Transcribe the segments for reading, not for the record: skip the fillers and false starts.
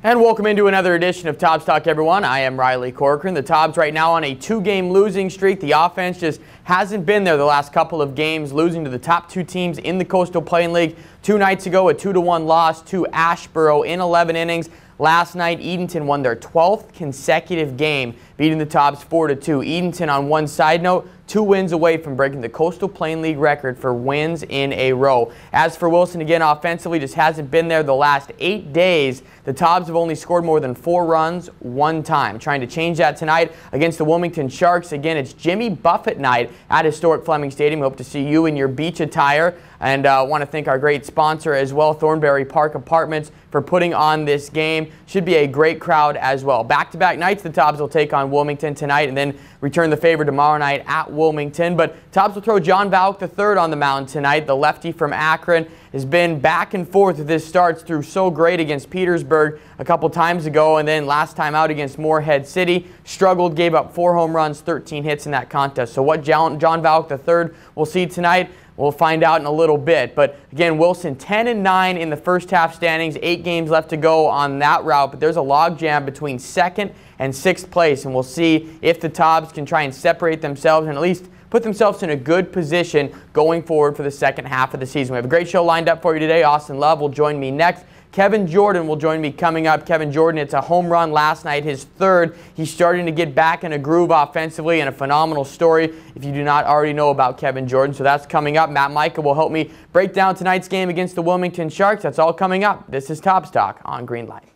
And welcome into another edition of Tobs Talk, everyone. I am Riley Corcoran. The Tobs right now on a 2-game losing streak. The offense just hasn't been there the last couple of games, losing to the top 2 teams in the Coastal Plain League. 2 nights ago, a 2-1 loss to Asheboro in 11 innings. Last night, Edenton won their 12th consecutive game, beating the Tobs 4-2. Edenton, on one side note, 2 wins away from breaking the Coastal Plain League record for wins in a row. As for Wilson, again, offensively, just hasn't been there the last 8 days. The Tobs have only scored more than 4 runs 1 time. Trying to change that tonight against the Wilmington Sharks. Again, it's Jimmy Buffett night at historic Fleming Stadium. We hope to see you in your beach attire. And want to thank our great sponsor as well, Thornberry Park Apartments, for putting on this game. Should be a great crowd as well. Back-to-back nights, the Tobs will take on Wilmington tonight and then return the favor tomorrow night at Wilmington. But Tobs will throw John Valk III on the mound tonight. The lefty from Akron has been back and forth with his starts, through so great against Petersburg a couple times ago, and then last time out against Morehead City. Struggled, gave up 4 home runs, 13 hits in that contest. So what John Valk III will see tonight, we'll find out in a little bit. But again, Wilson 10-9 in the first half standings, 8 games left to go on that route. But there's a logjam between 2nd and 6th place, and we'll see if the Tobs can try and separate themselves and at least put themselves in a good position going forward for the second half of the season. We have a great show lined up for you today. Austin Love will join me next. Kevin Jordan will join me coming up. Kevin Jordan, it's a home run last night, his 3rd. He's starting to get back in a groove offensively, and a phenomenal story if you do not already know about Kevin Jordan. So that's coming up. Matt Micah will help me break down tonight's game against the Wilmington Sharks. That's all coming up. This is Tobs Talk on Greenlight.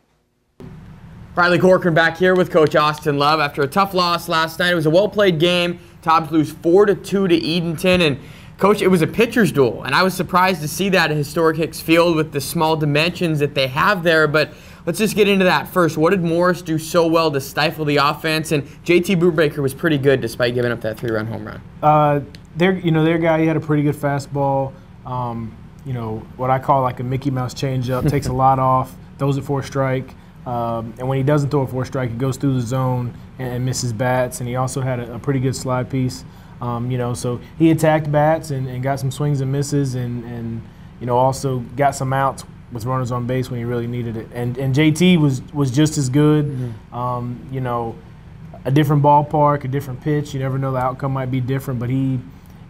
Riley Corcoran back here with Coach Austin Love. After a tough loss last night, it was a well-played game. Tobs lose 4-2 to Edenton, and Coach, it was a pitcher's duel, and I was surprised to see that at historic Hicks Field with the small dimensions that they have there. But let's just get into that first. What did Morris do so well to stifle the offense? And JT Brubaker was pretty good despite giving up that 3-run home run. Their guy, he had a pretty good fastball. What I call like a Mickey Mouse changeup. Takes a lot off, throws it for a strike. And when he doesn't throw it for a strike, he goes through the zone and misses bats. And he also had a pretty good slide piece. So he attacked bats and got some swings and misses, and also got some outs with runners on base when he really needed it. And JT was just as good. Mm-hmm. A different ballpark, a different pitch. You never know, the outcome might be different, but he,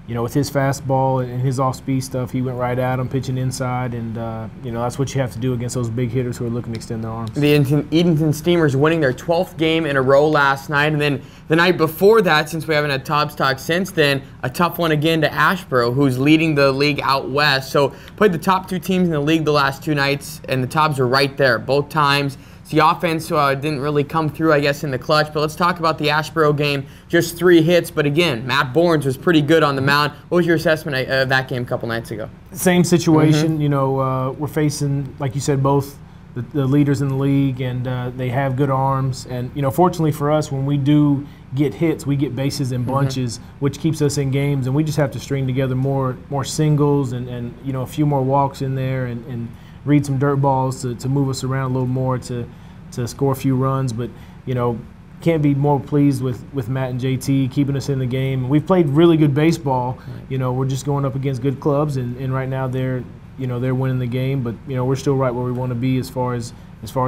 with his fastball and his off-speed stuff, he went right at him, pitching inside, and that's what you have to do against those big hitters who are looking to extend their arms. The Edenton Steamers winning their 12th game in a row last night, and then the night before that, since we haven't had Tobs Talk since then, a tough one again to Asheboro, who's leading the league out west. So played the top 2 teams in the league the last 2 nights, and the Tobs are right there both times. The offense didn't really come through, I guess, in the clutch. But let's talk about the Asheboro game. Just 3 hits. But again, Matt Bournes was pretty good on the mound. What was your assessment of that game a couple nights ago? Same situation. Mm-hmm. We're facing, like you said, both the leaders in the league, and they have good arms. And, fortunately for us, when we do get hits, we get bases in bunches, mm-hmm. which keeps us in games. And we just have to string together more singles and a few more walks in there and read some dirt balls to move us around a little more to score a few runs. But, can't be more pleased with Matt and JT keeping us in the game. We've played really good baseball. Right. We're just going up against good clubs, and right now they're winning the game. But, we're still right where we want to be as far as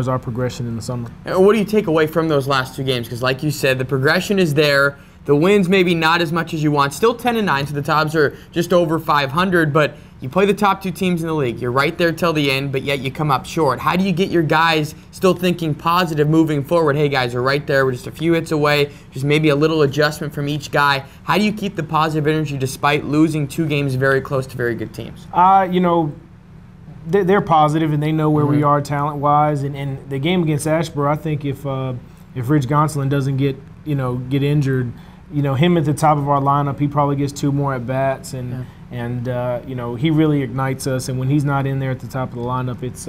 our progression in the summer. And what do you take away from those last 2 games? Because like you said, the progression is there. The wins maybe not as much as you want. Still 10-9, so the Tobs are just over 500, but you play the top 2 teams in the league. You're right there till the end, but yet you come up short. How do you get your guys still thinking positive moving forward? Hey, guys, we're right there. We're just a few hits away. Just maybe a little adjustment from each guy. How do you keep the positive energy despite losing 2 games very close to very good teams? They're positive, and they know where we are talent-wise. And the game against Asheboro, I think if Rich Gonsolin doesn't get injured, him at the top of our lineup, he probably gets 2 more at-bats, and he really ignites us. And when he's not in there at the top of the lineup, it's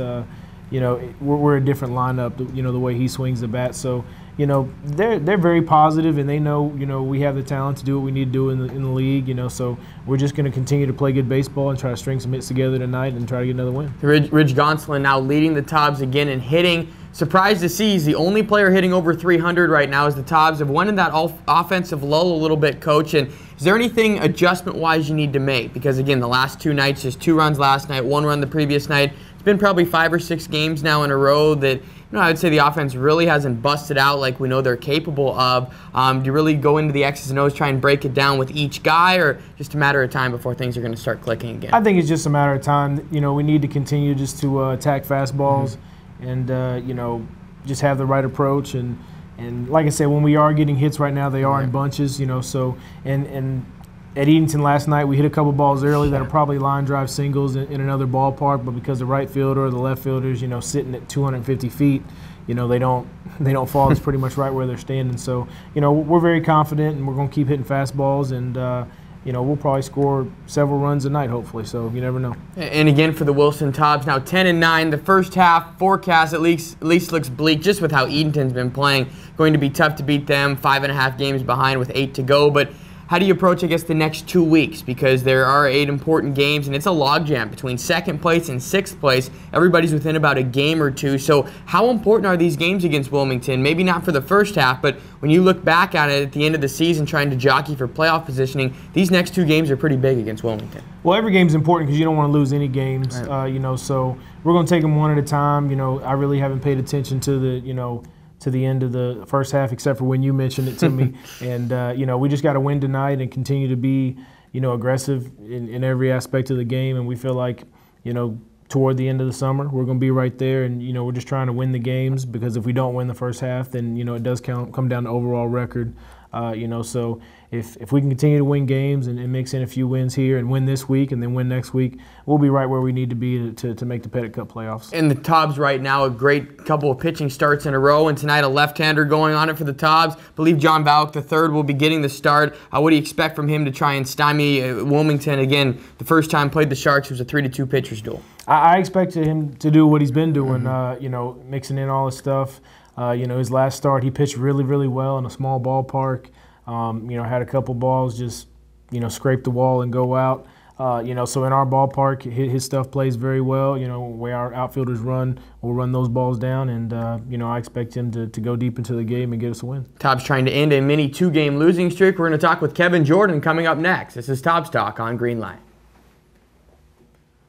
we're a different lineup. The way he swings the bat. So they're very positive, and they know we have the talent to do what we need to do in the league. So we're just going to continue to play good baseball and try to string some hits together tonight and try to get another win. Rich Gonsolin now leading the Tobs again in hitting. surprised to see he's the only player hitting over 300 right now as the Tobs have went in that offensive lull a little bit, Coach. And is there anything adjustment-wise you need to make? Because, again, the last 2 nights, just 2 runs last night, 1 run the previous night. It's been probably 5 or 6 games now in a row that, I would say the offense really hasn't busted out like we know they're capable of. Do you really go into the X's and O's, try and break it down with each guy, or just a matter of time before things are going to start clicking again? I think it's just a matter of time. We need to continue just to attack fastballs and, just have the right approach. And like I said, when we are getting hits right now, they are in bunches, so and at Edenton last night, we hit a couple balls early that are probably line drive singles in another ballpark, but because the right fielder or the left fielders, sitting at 250 feet, they don't fall. It's pretty much right where they're standing. So, we're very confident, and we're going to keep hitting fastballs, and we'll probably score several runs a night, hopefully. So you never know. And again for the Wilson Tobs, now 10-9. The first half forecast at least looks bleak, just with how Edenton's been playing. Going to be tough to beat them. 5.5 games behind with 8 to go, but how do you approach, I guess, the next 2 weeks? Because there are 8 important games, and it's a logjam between 2nd place and 6th place. Everybody's within about a game or 2. So how important are these games against Wilmington? Maybe not for the first half, but when you look back at it at the end of the season trying to jockey for playoff positioning, these next 2 games are pretty big against Wilmington. Well, every game's important because you don't want to lose any games, right. So we're going to take them one at a time. I really haven't paid attention to the end of the first half, except for when you mentioned it to me. And, we just got to win tonight and continue to be, aggressive in every aspect of the game. And we feel like, toward the end of the summer, we're going to be right there. And, we're just trying to win the games, because if we don't win the first half, then, it does come down to overall record. So if we can continue to win games and mix in a few wins here and win this week and then win next week, we'll be right where we need to be to make the Pettit Cup playoffs. And the Tobs right now, a great couple of pitching starts in a row, and tonight a left-hander going on it for the Tobs. I believe John Valk III will be getting the start. What do you expect from him to try and stymie Wilmington? Again, the first time played the Sharks, it was a 3-2 pitchers duel. I expected him to do what he's been doing, mixing in all his stuff. His last start, he pitched really, really well in a small ballpark. Had a couple balls just, scrape the wall and go out. So in our ballpark, his stuff plays very well. The way our outfielders run, we'll run those balls down. And, I expect him to go deep into the game and get us a win. Tobs trying to end a mini 2-game losing streak. We're going to talk with Kevin Jordan coming up next. This is Tobs Talk on Greenlight.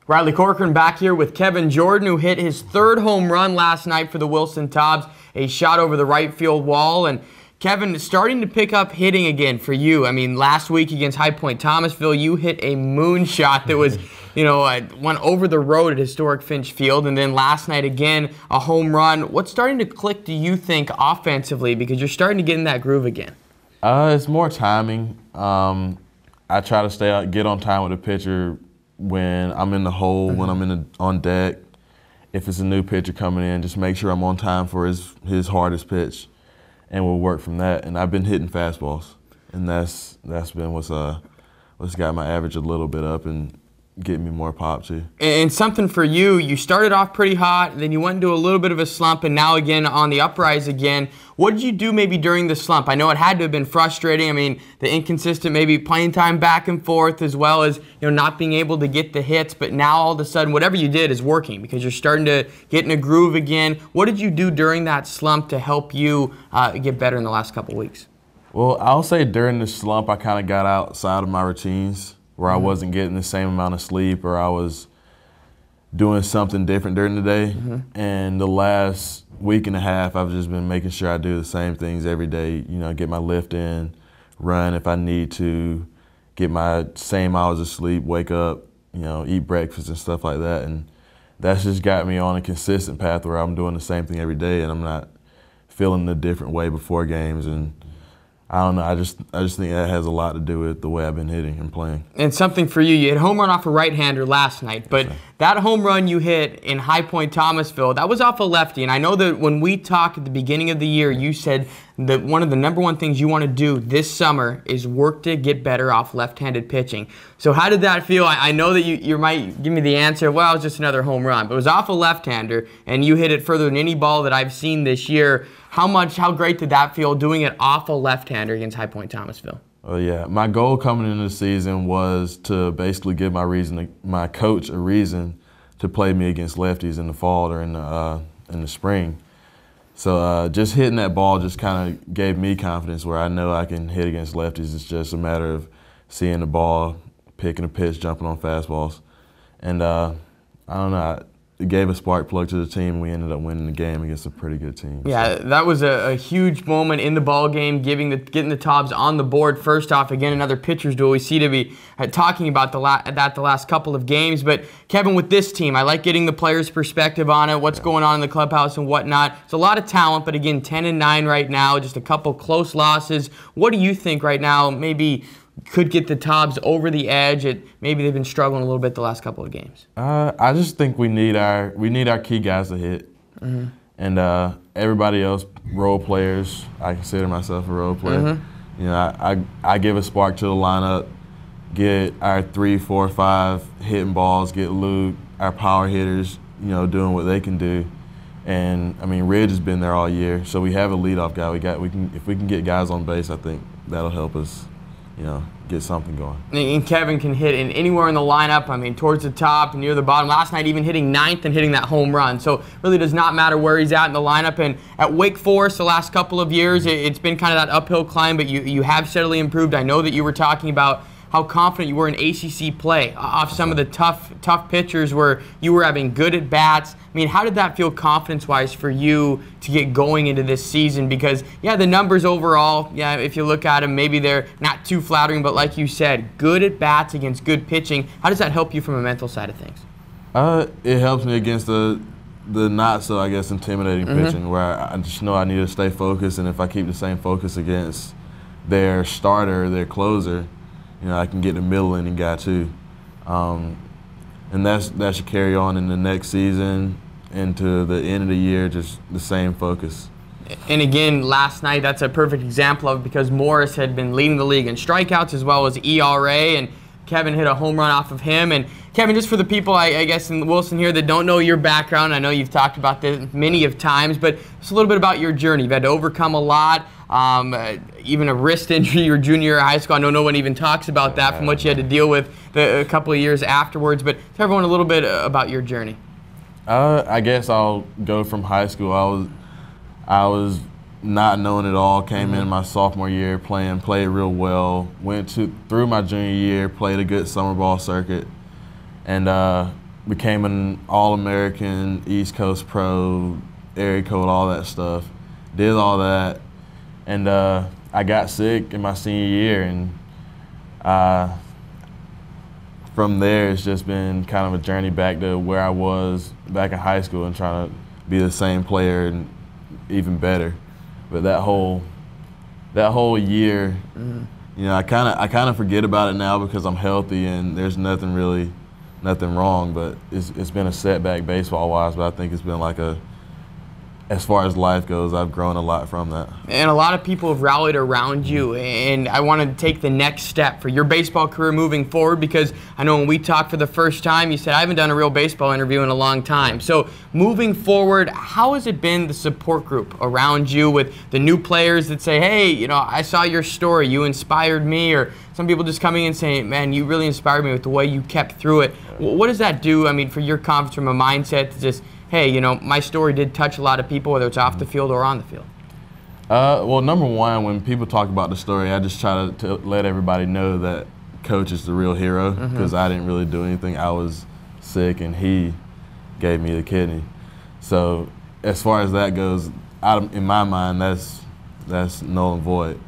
Riley Corcoran back here with Kevin Jordan, who hit his 3rd home run last night for the Wilson Tobs, a shot over the right field wall. And Kevin, starting to pick up hitting again for you. I mean, last week against High Point Thomasville, you hit a moonshot that was, went over the road at historic Finch Field. And then last night again, a home run. What's starting to click, do you think, offensively? Because you're starting to get in that groove again. It's more timing. I try to get on time with the pitcher when I'm in the hole, when I'm on deck. If it's a new pitcher coming in, just make sure I'm on time for his hardest pitch, and we'll work from that. And I've been hitting fastballs, and that's been what's got my average a little bit up and getting me more pop too. And something for you, you started off pretty hot, then you went into a little bit of a slump, and now again on the uprise again. What did you do maybe during the slump? I know it had to have been frustrating. I mean, the inconsistent maybe playing time back and forth, as well as not being able to get the hits, but now all of a sudden whatever you did is working because you're starting to get in a groove again. What did you do during that slump to help you get better in the last couple weeks? Well, I'll say during the slump I kind of got outside of my routines, where I wasn't getting the same amount of sleep, or I was doing something different during the day. And the last week and a half, I've just been making sure I do the same things every day, get my lift in, run if I need to, get my same hours of sleep, wake up, eat breakfast and stuff like that. And that's just got me on a consistent path where I'm doing the same thing every day and I'm not feeling a different way before games. And I don't know, I just think that has a lot to do with the way I've been hitting and playing. And something for you, you hit a home run off a right-hander last night, but that home run you hit in High Point Thomasville, that was off a lefty, and I know that when we talked at the beginning of the year, you said that one of the #1 things you want to do this summer is work to get better off left-handed pitching. So how did that feel? I know that you might give me the answer, well, it was just another home run, but it was off a left-hander, and you hit it further than any ball that I've seen this year. How great did that feel doing it off a left-hander against High Point Thomasville? Oh yeah, my goal coming into the season was to basically give my coach a reason to play me against lefties in the fall or in the spring. So just hitting that ball just kind of gave me confidence where I know I can hit against lefties. It's just a matter of seeing the ball, picking a pitch, jumping on fastballs. And I don't know, it gave a spark plug to the team. We ended up winning the game against a pretty good team. Yeah, so that was a huge moment in the ball game, getting the Tobs on the board. First off, again, another pitcher's duel. We see to be talking about the last couple of games. But Kevin, with this team, I like getting the players' perspective on it, what's going on in the clubhouse and whatnot. It's a lot of talent, but again, 10-9 right now, just a couple close losses. What do you think right now maybe could get the Tobs over the edge? Maybe they've been struggling a little bit the last couple of games. I just think we need our key guys to hit, and everybody else role players. I consider myself a role player. You know, I give a spark to the lineup, get our 3, 4, 5 hitting balls, get Luke, our power hitters, you know, doing what they can do. And I mean, Ridge has been there all year, so we have a leadoff guy. If we can get guys on base, I think that'll help us, you know, get something going. And Kevin can hit anywhere in the lineup. I mean, towards the top, near the bottom. Last night, even hitting 9th and hitting that home run. So really does not matter where he's at in the lineup. And at Wake Forest, the last couple of years, it's been kind of that uphill climb, but you have steadily improved. I know that you were talking about how confident you were in ACC play off some of the tough pitchers where you were having good at-bats. I mean, how did that feel confidence-wise for you to get going into this season? Because, yeah, the numbers overall, yeah, if you look at them, maybe they're not too flattering, but like you said, good at-bats against good pitching. How does that help you from a mental side of things? It helps me against the not so, I guess, intimidating pitching, where I just know I need to stay focused, and if I keep the same focus against their starter, their closer, you know, I can get the middle inning guy too, and that should carry on in the next season into the end of the year. Just the same focus. And again, last night, that's a perfect example of, because Morris had been leading the league in strikeouts as well as ERA, and Kevin hit a home run off of him. And Kevin, just for the people, I guess, in Wilson here that don't know your background, I know you've talked about this many of times, but just a little bit about your journey. You've had to overcome a lot. Even a wrist injury your junior year of high school. I know no one even talks about that from what you had to deal with a couple of years afterwards. But tell everyone a little bit about your journey. I guess I'll go from high school. I was not knowing it all. Came in my sophomore year played real well. Went through my junior year, played a good summer ball circuit, and became an All-American, East Coast Pro, area code, all that stuff. Did all that. And I got sick in my senior year, and from there it's just been kind of a journey back to where I was back in high school and trying to be the same player and even better. But that whole year, you know, I kind of forget about it now because I'm healthy and there's nothing wrong. But it's been a setback baseball wise. But I think it's been like as far as life goes, I've grown a lot from that. And a lot of people have rallied around you, and I want to take the next step for your baseball career moving forward, because I know when we talked for the first time, you said, I haven't done a real baseball interview in a long time. So moving forward, how has it been, the support group around you, with the new players that say, hey, you know, I saw your story, you inspired me, or some people just coming in saying, man, you really inspired me with the way you kept through it. What does that do, I mean, for your confidence from a mindset to just, hey, you know, my story did touch a lot of people, whether it's off the field or on the field? Well, number one, when people talk about the story, I just try to let everybody know that Coach is the real hero, because I didn't really do anything. I was sick, and he gave me the kidney. So as far as that goes, in my mind, that's null and void.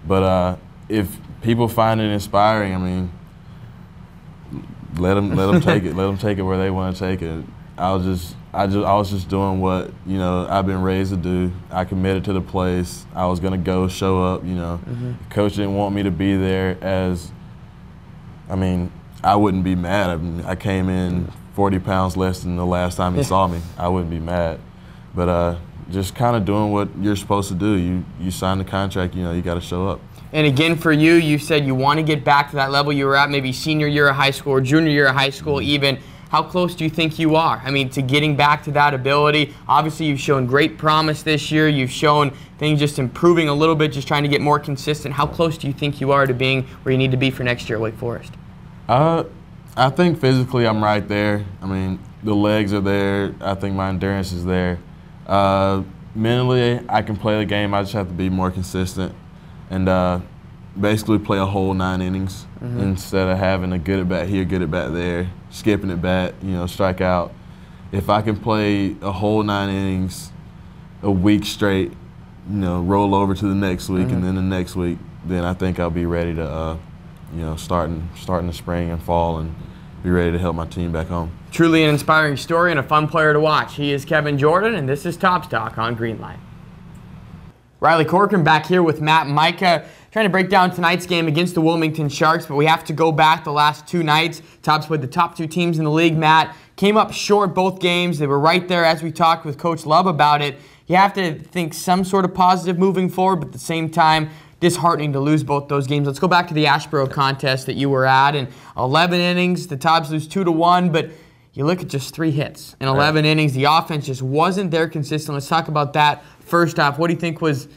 But if people find it inspiring, I mean, let them take it. Let them take it where they want to take it. I was just doing what, you know, I've been raised to do. I committed to the place. I was gonna go show up, you know. Coach didn't want me to be there I mean, I wouldn't be mad. I mean, I came in 40 pounds less than the last time he saw me. I wouldn't be mad. But just kind of doing what you're supposed to do. You sign the contract, you know, you gotta show up. And again, for you, you said you want to get back to that level you were at, maybe senior year of high school or junior year of high school even. How close do you think you are? I mean, to getting back to that ability. Obviously, you've shown great promise this year. You've shown things just improving a little bit, just trying to get more consistent. How close do you think you are to being where you need to be for next year at Wake Forest? I think physically I'm right there. I mean, the legs are there. I think my endurance is there. mentally, I can play the game. I just have to be more consistent and basically play a whole 9 innings instead of having a good at bat here, good at bat there, skipping at bat, strike out. If I can play a whole 9 innings a week straight, roll over to the next week and then the next week, then I think I'll be ready to, starting the spring and fall and be ready to help my team back home. Truly an inspiring story and a fun player to watch. He is Kevin Jordan, and this is Tobs Talk on Greenlight. Riley Corcoran back here with Matt and Micah, trying to break down tonight's game against the Wilmington Sharks, but we have to go back the last 2 nights. Tobs played the top 2 teams in the league. Matt came up short both games. They were right there as we talked with Coach Love about it. You have to think some sort of positive moving forward, but at the same time, disheartening to lose both those games. Let's go back to the Asheboro contest that you were at. In 11 innings, the Tobs lose 2-1, but you look at just 3 hits in 11 innings. The offense just wasn't there consistent. Let's talk about that first off. What do you think was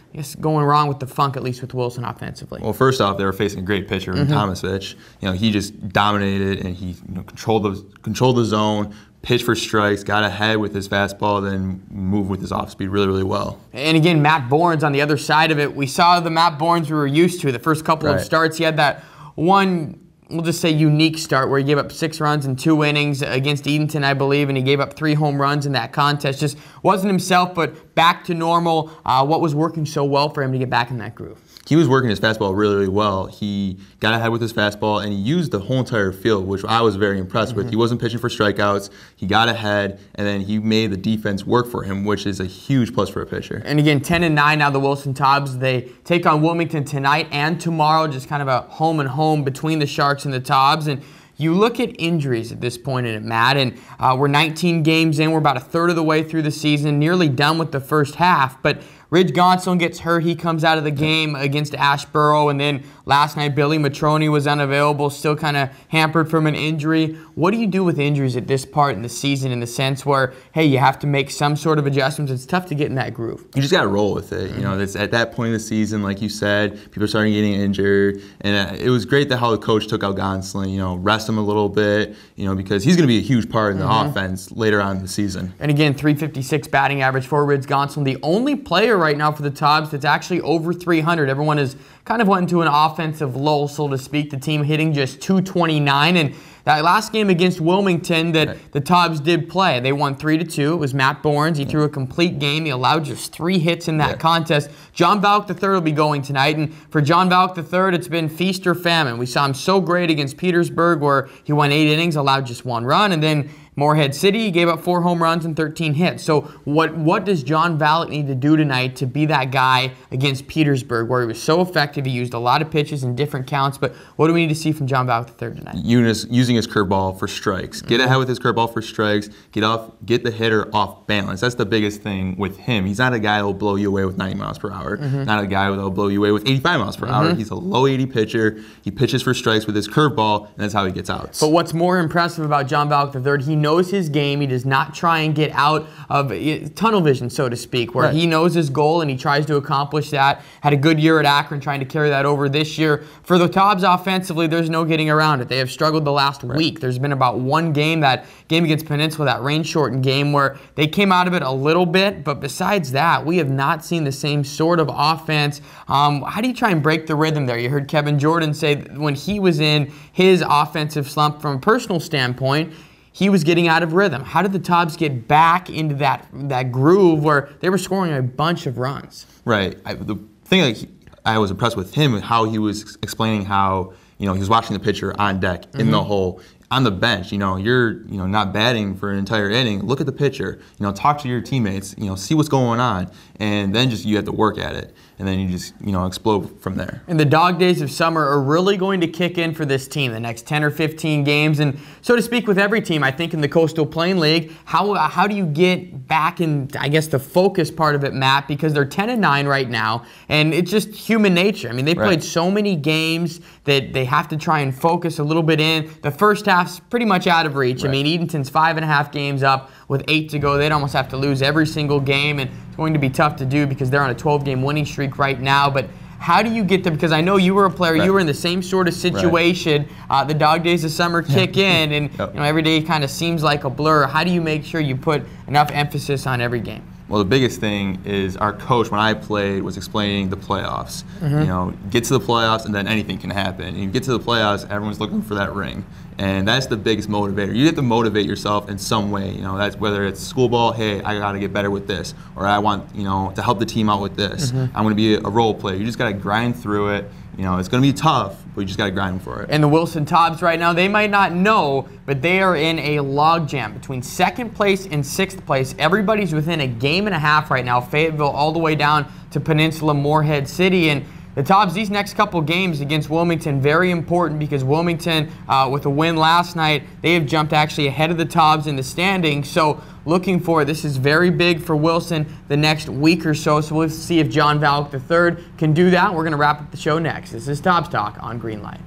going wrong with the funk, at least with Wilson offensively? Well, first off, they were facing a great pitcher in Tomasvich. He just dominated and he controlled the zone, pitched for strikes, got ahead with his fastball, then moved with his off speed really, really well. And again, Matt Bournes on the other side of it. We saw the Matt Bournes we were used to. The first couple of starts, he had that one, we'll just say, unique start where he gave up 6 runs in 2 innings against Edenton, I believe, and he gave up 3 home runs in that contest. Just wasn't himself, but back to normal. What was working so well for him to get back in that groove? He was working his fastball really, really well. He got ahead with his fastball, and he used the whole entire field, which I was very impressed with. He wasn't pitching for strikeouts. He got ahead, and then he made the defense work for him, which is a huge plus for a pitcher. And again, 10-9 now, the Wilson Tobs. They take on Wilmington tonight and tomorrow, just kind of a home and home between the Sharks and the Tobs. And you look at injuries at this point in it, Matt, and we're 19 games in. We're about a third of the way through the season, nearly done with the first half. But Ridge Gonsolin gets hurt. He comes out of the game against Asheboro. And then last night, Billy Matroni was unavailable, still kind of hampered from an injury. What do you do with injuries at this part in the season in the sense where, hey, you have to make some sort of adjustments? It's tough to get in that groove. You just got to roll with it. It's at that point in the season, like you said, people are starting getting injured. And it was great that how the coach took out Gonsolin, rest him a little bit, because he's going to be a huge part in the offense later on in the season. And again, .356 batting average for Ridge Gonsolin, the only player right now for the Tobs that's actually over 300. Everyone has kind of went into an offensive lull, so to speak. The team hitting just .229, and that last game against Wilmington that the Tobs did play, they won 3-2. It was Matt Bournes. He threw a complete game. He allowed just 3 hits in that contest. John Valk III will be going tonight, and for John Valk III, it's been feast or famine. We saw him so great against Petersburg where he went 8 innings, allowed just 1 run, and then Morehead City gave up 4 home runs and 13 hits. So what does John Valk need to do tonight to be that guy against Petersburg where he was so effective? He used a lot of pitches in different counts, but what do we need to see from John Valk III tonight? Using his curveball for strikes. Get ahead with his curveball for strikes. Get the hitter off balance. That's the biggest thing with him. He's not a guy that will blow you away with 90 miles per hour. Not a guy that will blow you away with 85 miles per hour. He's a low 80 pitcher. He pitches for strikes with his curveball, and that's how he gets outs. But what's more impressive about John Valk III, he knows his game. He does not try and get out of tunnel vision, so to speak, where he knows his goal and he tries to accomplish that. Had a good year at Akron trying to carry that over this year. For the Tobs offensively, there's no getting around it. They have struggled the last week. There's been about 1 game, that game against Peninsula, that rain-shortened game, where they came out of it a little bit, but besides that, we have not seen the same sort of offense. How do you try and break the rhythm there? You heard Kevin Jordan say that when he was in his offensive slump from a personal standpoint, he was getting out of rhythm. How did the Tobs get back into that groove where they were scoring a bunch of runs? Right. The thing I was impressed with him, how he was explaining how he was watching the pitcher on deck in the hole. On the bench, you're not batting for an entire inning. Look at the pitcher. Talk to your teammates. See what's going on, and then you have to work at it, and then you just explode from there. And the dog days of summer are really going to kick in for this team the next 10 or 15 games, and so to speak with every team. I think in the Coastal Plain League, how do you get back in? I guess the focus part of it, Matt, because they're 10-9 right now, and it's just human nature. I mean, they played so many games that they have to try and focus a little bit in. The first half's pretty much out of reach. I mean, Edenton's 5.5 games up with 8 to go. They'd almost have to lose every single game, and it's going to be tough to do because they're on a 12-game winning streak right now. But how do you get them? Because I know you were a player, you were in the same sort of situation. The dog days of summer kick in, and every day kind of seems like a blur. How do you make sure you put enough emphasis on every game? Well, the biggest thing is our coach, when I played, was explaining the playoffs. You know, get to the playoffs and then anything can happen. And you get to the playoffs, everyone's looking for that ring. And that's the biggest motivator. You have to motivate yourself in some way. You know, that's whether it's school ball, hey, I got to get better with this, or I want, you know, to help the team out with this. I'm going to be a role player. You just got to grind through it. You know, it's going to be tough, but you just got to grind for it. And the Wilson Tobs right now, they might not know, but they are in a logjam between 2nd place and 6th place. Everybody's within a game and a half right now. Fayetteville all the way down to Peninsula Morehead City. And the Tobs, these next couple games against Wilmington, very important because Wilmington, with a win last night, they have jumped actually ahead of the Tobs in the standings. So looking for, this is very big for Wilson the next week or so. So we'll see if John Valk III can do that. We're going to wrap up the show next. This is Tobs Talk on Greenlight.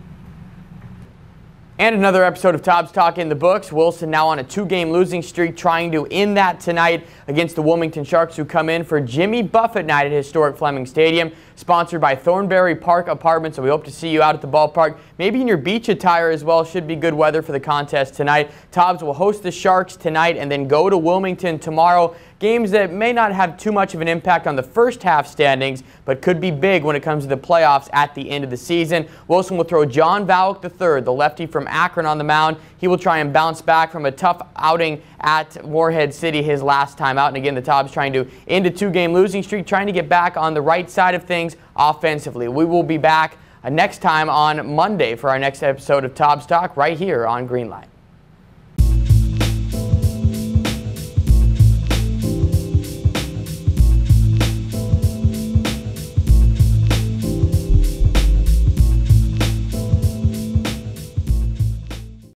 And another episode of Tobs Talk in the books. Wilson now on a 2-game losing streak, trying to end that tonight against the Wilmington Sharks, who come in for Jimmy Buffett Night at historic Fleming Stadium, sponsored by Thornberry Park Apartments. So we hope to see you out at the ballpark, maybe in your beach attire as well. Should be good weather for the contest tonight. Tobs will host the Sharks tonight and then go to Wilmington tomorrow. Games that may not have too much of an impact on the first half standings, but could be big when it comes to the playoffs at the end of the season. Wilson will throw John Valk III, the lefty from Akron, on the mound. He will try and bounce back from a tough outing at Morehead City his last time out. And again, the Tobs trying to end a 2-game losing streak, trying to get back on the right side of things offensively. We will be back next time on Monday for our next episode of Tobs Talk right here on Greenlight.